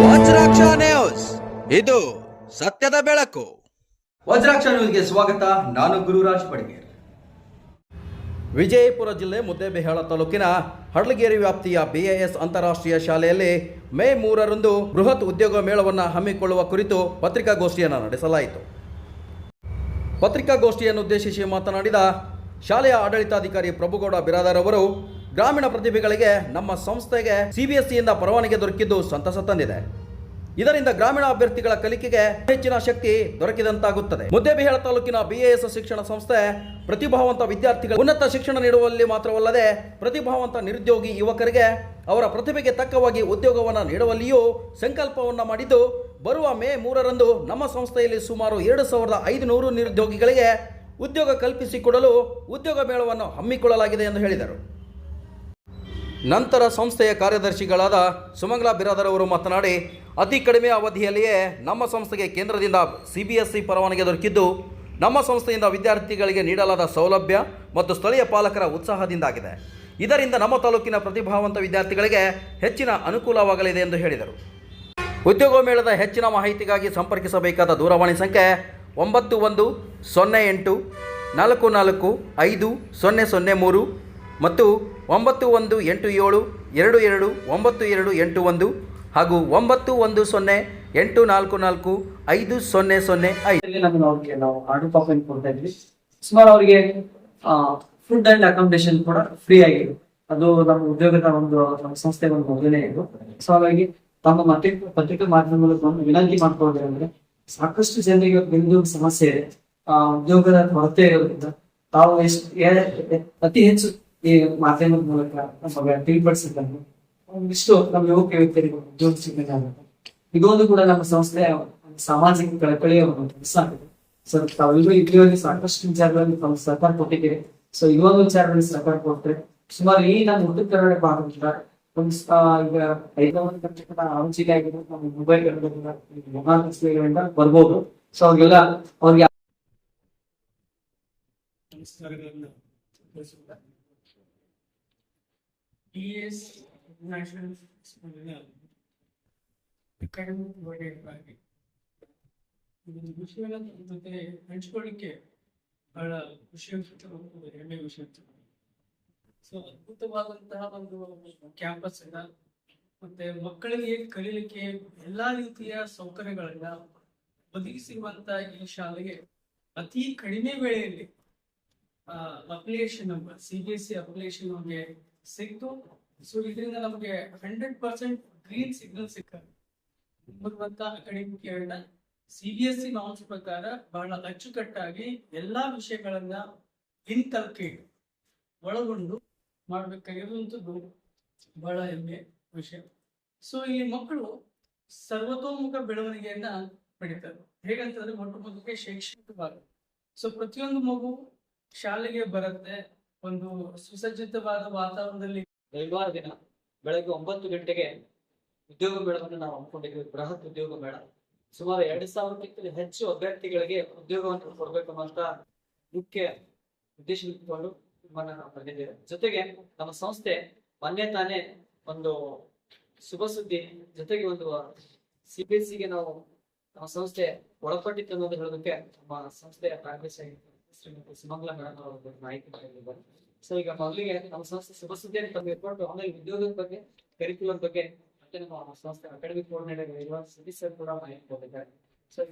Vajraksha news, ಇದು ಸತ್ಯದ ಬೆಳಕು. ವಜ್ರಾಕ್ಷ ನ್ಯೂಸ್ಗೆ ಸ್ವಾಗತ. ನಾನು ಗುರುರಾಜ್ ಪಡ್ಗೇರ್. ವಿಜಯಪುರ ಜಿಲ್ಲೆ ಮುದ್ದೇಬಿಹಾಳ ತಾಲೂಕಿನ ಹಡ್ಲಗೇರಿ ವ್ಯಾಪ್ತಿಯ BIS ಅಂತಾರಾಷ್ಟ್ರೀಯ ಶಾಲೆಯಲ್ಲಿ ಮೇ 3ರಂದು ಬೃಹತ್ ಉದ್ಯೋಗ ಮೇಳವನ್ನು ಹಮ್ಮಿಕೊಳ್ಳುವ ಕುರಿತು ಪತ್ರಿಕಾಗೋಷ್ಠಿಯನ್ನು ನಡೆಸಲಾಯಿತು. ಪತ್ರಿಕಾಗೋಷ್ಠಿಯನ್ನು ಉದ್ದೇಶಿಸಿ ಮಾತನಾಡಿದ ಶಾಲೆಯ ಆಡಳಿತಾಧಿಕಾರಿ ಪ್ರಭುಗೌಡ ಬಿರಾದಾರ್ ಅವರು, ಗ್ರಾಮೀಣ ಪ್ರತಿಭೆಗಳಿಗೆ ನಮ್ಮ ಸಂಸ್ಥೆಗೆ CBSEಯಿಂದ ಪರವಾನಗಿ ದೊರಕಿದ್ದು ಸಂತಸ ತಂದಿದೆ. ಇದರಿಂದ ಗ್ರಾಮೀಣ ಅಭ್ಯರ್ಥಿಗಳ ಕಲಿಕೆಗೆ ಹೆಚ್ಚಿನ ಶಕ್ತಿ ದೊರಕಿದಂತಾಗುತ್ತದೆ. ಮುದ್ದೇಬಿಹಾಳ ತಾಲೂಕಿನ BIS ಶಿಕ್ಷಣ ಸಂಸ್ಥೆ ಪ್ರತಿಭಾವಂತ ವಿದ್ಯಾರ್ಥಿಗಳು ಉನ್ನತ ಶಿಕ್ಷಣ ನೀಡುವಲ್ಲಿ ಮಾತ್ರವಲ್ಲದೆ ಪ್ರತಿಭಾವಂತ ನಿರುದ್ಯೋಗಿ ಯುವಕರಿಗೆ ಅವರ ಪ್ರತಿಭೆಗೆ ತಕ್ಕವಾಗಿ ಉದ್ಯೋಗವನ್ನು ನೀಡುವಲ್ಲಿಯೂ ಸಂಕಲ್ಪವನ್ನು ಮಾಡಿದ್ದು, ಬರುವ ಮೇ 3ರಂದು ನಮ್ಮ ಸಂಸ್ಥೆಯಲ್ಲಿ ಸುಮಾರು 2500 ನಿರುದ್ಯೋಗಿಗಳಿಗೆ ಉದ್ಯೋಗ ಕಲ್ಪಿಸಿಕೊಡಲು ಉದ್ಯೋಗ ಮೇಳವನ್ನು ಹಮ್ಮಿಕೊಳ್ಳಲಾಗಿದೆ ಎಂದು ಹೇಳಿದರು. ನಂತರ ಸಂಸ್ಥೆಯ ಕಾರ್ಯದರ್ಶಿಗಳಾದ ಸುಮಂಗಲಾ ಬಿರಾದಾರ್ ಅವರು ಮಾತನಾಡಿ, ಅತಿ ಕಡಿಮೆ ಅವಧಿಯಲ್ಲಿಯೇ ನಮ್ಮ ಸಂಸ್ಥೆಗೆ ಕೇಂದ್ರದಿಂದ CBSE ಪರವಾನಗಿ ದೊರಕಿದ್ದು ನಮ್ಮ ಸಂಸ್ಥೆಯಿಂದ ವಿದ್ಯಾರ್ಥಿಗಳಿಗೆ ನೀಡಲಾದ ಸೌಲಭ್ಯ ಮತ್ತು ಸ್ಥಳೀಯ ಪಾಲಕರ ಉತ್ಸಾಹದಿಂದಾಗಿದೆ. ಇದರಿಂದ ನಮ್ಮ ತಾಲೂಕಿನ ಪ್ರತಿಭಾವಂತ ವಿದ್ಯಾರ್ಥಿಗಳಿಗೆ ಹೆಚ್ಚಿನ ಅನುಕೂಲವಾಗಲಿದೆ ಎಂದು ಹೇಳಿದರು. ಉದ್ಯೋಗ ಮೇಳದ ಹೆಚ್ಚಿನ ಮಾಹಿತಿಗಾಗಿ ಸಂಪರ್ಕಿಸಬೇಕಾದ ದೂರವಾಣಿ ಸಂಖ್ಯೆ 9104450003 ಮತ್ತು 9187229281 ಹಾಗೂ 9108445005. ನಾವು ಆರ್ಡರ್ ಕಾಪಿ ಕೊಡ್ತಾ ಇದ್ವಿ. ಸುಮಾರು ಅವರಿಗೆ ಫುಡ್ ಅಂಡ್ ಅಕಾಮಿಡೇಷನ್ ಕೂಡ ಫ್ರೀ ಆಗಿದೆ. ಅದು ನಮ್ಮ ಉದ್ಯೋಗದ ನಮ್ಮ ಸಂಸ್ಥೆ ಒಂದು ಮೊದಲನೇ ಇದು. ಸೊ ಹಾಗಾಗಿ ತಮ್ಮ ಪತ್ರಿಕಾ ಮಾಧ್ಯಮ ಮೂಲಕ ವಿನಂತಿ ಮಾಡ್ಕೊಳ್ಳೋದು ಅಂದ್ರೆ, ಸಾಕಷ್ಟು ಜನರಿಗೆ ನಿರುದ್ಯೋಗ ಸಮಸ್ಯೆ ಇದೆ, ಉದ್ಯೋಗದ ಕೊರತೆ ಇರೋದ್ರಿಂದ ತಾವು ಅತಿ ಹೆಚ್ಚು ಈ ಮಾಧ್ಯಮದ ಮೂಲಕ ನಮಗೆ ತಿಳಿಪಡಿಸಿದ್ದನ್ನು ಒಂದಿಷ್ಟು ನಮ್ಮ ಯುವಕ ಯುವತಿಯರಿಗೆ ಉದ್ಯೋಗ ಸಿಗಲಿಲ್ಲ ಆಗುತ್ತೆ. ಇದೊಂದು ಕೂಡ ನಮ್ಮ ಸಂಸ್ಥೆಯ ಸಾಮಾಜಿಕ ಕಳಕಳಿಯ ಒಂದು ಕೆಲಸ ಆಗಿದೆ. ಸೊ ತಾವೆಲ್ಲರೂ ಇಲ್ಲಿವರೆಗೆ ಸಾಕಷ್ಟು ವಿಚಾರಗಳಲ್ಲಿ ತಾವು ಸಹಕಾರ ಕೊಟ್ಟಿದ್ದೀರಿ. ಸೊ ಇದೊಂದು ವಿಚಾರದಲ್ಲಿ ಸಹಕಾರ ಕೊಟ್ಟರೆ ಸುಮಾರು ಈ ನಮ್ಮ ಉತ್ತರ ಕರ್ನಾಟಕ ಭಾಗದಿಂದ ಒಂದು ಈಗ 5 ಗಂಟೆ 6 ಜಿಲ್ಲೆ ಆಗಿರೋದು ನಮ್ಮ ಮೊಬೈಲ್ ಗಳಿಂದ ಬರ್ಬೋದು. ಸೊ ಅವ್ರಿಗೆಲ್ಲ ಅವ್ರಿಗೆ BIS ನ್ಯಾಷನಲ್ ವಿಷಯಗಳ ಜೊತೆ ಹಂಚ್ಕೊಳ್ಳಿಕ್ಕೆ ಬಹಳ ಖುಷಿ ಅನ್ಸುತ್ತೆ, ಹೆಮ್ಮೆ ವಿಷಯ. ಸೊ ಅದ್ಭುತವಾದಂತಹ ಒಂದು ಕ್ಯಾಂಪಸ್ ಅನ್ನ ಮತ್ತೆ ಮಕ್ಕಳಿಗೆ ಕಲೀಲಿಕ್ಕೆ ಎಲ್ಲಾ ರೀತಿಯ ಸೌಕರ್ಯಗಳನ್ನ ಒದಗಿಸಿರುವಂತ ಈ ಶಾಲೆಗೆ ಅತಿ ಕಡಿಮೆ ವೇಳೆಯಲ್ಲಿ ಅಪ್ಲಿಕೇಶನ್ ನಂಬರ್ CBSE ಅಪ್ಲಿಕೇಶನ್ ನಮಗೆ ಸಿಕ್ತು. ಸೊ ಇದರಿಂದ ನಮಗೆ 100% ಗ್ರೀನ್ ಸಿಗ್ನಲ್ ಸಿಕ್ಕಾರೆ. ಬರುವಂತ ಅಕಾಡೆಮಿಕ್ ಇಯರ್ನ CBSE ನಾರ್ಮ್ಸ್ ಪ್ರಕಾರ ಬಹಳ ಅಚ್ಚುಕಟ್ಟಾಗಿ ಎಲ್ಲಾ ವಿಷಯಗಳನ್ನ ಇನ್ಕಲ್ಕೇಟ್ ಒಳಗೊಂಡು ಮಾಡ್ಬೇಕಾಗಿರುವಂತದ್ದು ಬಹಳ ಹೆಮ್ಮೆ ವಿಷಯ. ಸೊ ಈ ಮಕ್ಕಳು ಸರ್ವತೋಮುಖ ಬೆಳವಣಿಗೆಯನ್ನ ಪಡಿತಾರೆ. ಹೇಗಂತಂದ್ರೆ ಮೊಟ್ಟ ಮೊದಲಿಗೆ ಶೈಕ್ಷಣಿಕವಾಗಿ ಸೊ ಪ್ರತಿಯೊಂದು ಮಗು ಶಾಲೆಗೆ ಬರುತ್ತೆ. ಒಂದು ಸುಸಜ್ಜಿತವಾದ ವಾತಾವರಣದಲ್ಲಿ ರವಿವಾರ ದಿನ ಬೆಳಗ್ಗೆ 9 ಗಂಟೆಗೆ ಉದ್ಯೋಗ ಮೇಳವನ್ನು ನಾವು ಹಮ್ಮಿಕೊಂಡಿದ್ದೀವಿ. ಬೃಹತ್ ಉದ್ಯೋಗ ಮೇಳ. ಸುಮಾರು 2000ಕ್ಕಿಂತ ಹೆಚ್ಚು ಅಭ್ಯರ್ಥಿಗಳಿಗೆ ಉದ್ಯೋಗವನ್ನು ಕೊಡಬೇಕು ಅನ್ನುವಂತ ಮುಖ್ಯ ಉದ್ದೇಶವಿಟ್ಟುಕೊಂಡು ನಾವು ಬಂದಿದ್ದೇವೆ. ಜೊತೆಗೆ ನಮ್ಮ ಸಂಸ್ಥೆ ಮೊನ್ನೆ ತಾನೇ ಒಂದು ಶುಭ ಸುದ್ದಿ ಜೊತೆಗೆ ಒಂದು CBSEಗೆ ನಾವು ನಮ್ಮ ಸಂಸ್ಥೆ ಒಳಪಟ್ಟಿತ್ತು ಅನ್ನೋದು ಹೇಳೋದಕ್ಕೆ ನಮ್ಮ ಸಂಸ್ಥೆಯ ಕಾರ್ಯದರ್ಶಿ ಶ್ರೀಮತಿ ಸುಮಂಗಲಾ ಮೇಡಮ್ ಅವರು ಮಾಹಿತಿ ನೀಡಿದ್ದಾರೆ. ಸೊ ಈಗ ಮೊದಲಿಗೆ ನಮ್ಮ ಸಂಸ್ಥೆ ಶುಭ ಸುದ್ದಿಯನ್ನು ತಮಗೆ ಕೊಟ್ಟು ಆಮೇಲೆ ಉದ್ಯೋಗದ ಬಗ್ಗೆ, ಕರಿಕ್ಯುಲರ್ ಬಗ್ಗೆ ಮತ್ತೆ ನಮ್ಮ ಸಂಸ್ಥೆ ಅಕಾಡೆಮಿಕ್ ಕೋಆರ್ಡಿನೇಟರ್ ಸತೀಶ್ ಸರ್ ಕೂಡ ಮಾಹಿತಿ ಕೊಟ್ಟಿದ್ದಾರೆ. ಸೊ ಈಗ